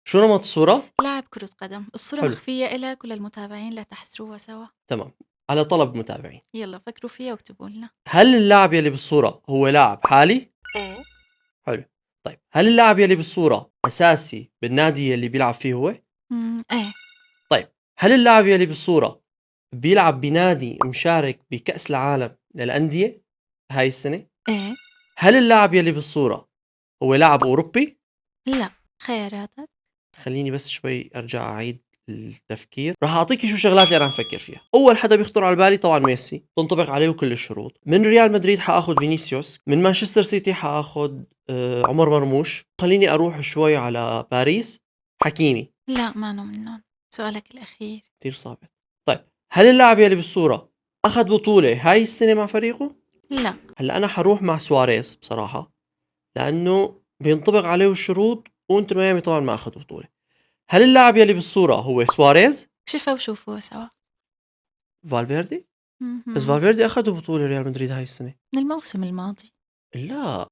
شو نمط الصورة؟ لاعب كرة قدم، الصورة حلو، مخفية إلك وللمتابعين لتحسروها سوا. تمام، على طلب متابعين. يلا فكروا فيها واكتبوا لنا. هل اللاعب يلي بالصورة هو لاعب حالي؟ إيه. حلو. طيب هل اللاعب يلي بالصورة أساسي بالنادي يلي بيلعب فيه هو؟ إيه. طيب هل اللاعب يلي بالصورة بيلعب بنادي مشارك بكأس العالم للأندية هاي السنة؟ إيه. هل اللاعب يلي بالصورة هو لاعب أوروبي؟ لأ، خياراتك. خلّيني بس شوي أرجع أعيد التفكير، راح أعطيكِ شو شغلات اللي أنا عم فكّر فيها. أول حدا بيخطر على بالي طبعًا ميسي، تنطبق عليه كل الشروط. من ريال مدريد حآخُد فينيسيوس، من مانشستر سيتي حآخُد عمر مرموش. خلّيني أروح شوي على باريس، حكيمي. لأ، مانو منّن. سؤالك الأخير. كتير صعبة. طيب هل اللاعب يلي بالصورة أخد بطولة هاي السنة مع فريقه؟ لأ. هلأ أنا حاروح مع سواريز بصراحة، لأنه بينطبق عليه الشروط وإنتر ميامي طبعًا ما أخد بطولة. هل اللاعب يلي بالصورة هو سواريز؟ اكشفها وشوفوها سوا. فالفيردي؟ بس اهم. فالفيردي أخدوا بطولة ريال مدريد هاي السنة. من الموسم الماضي. لا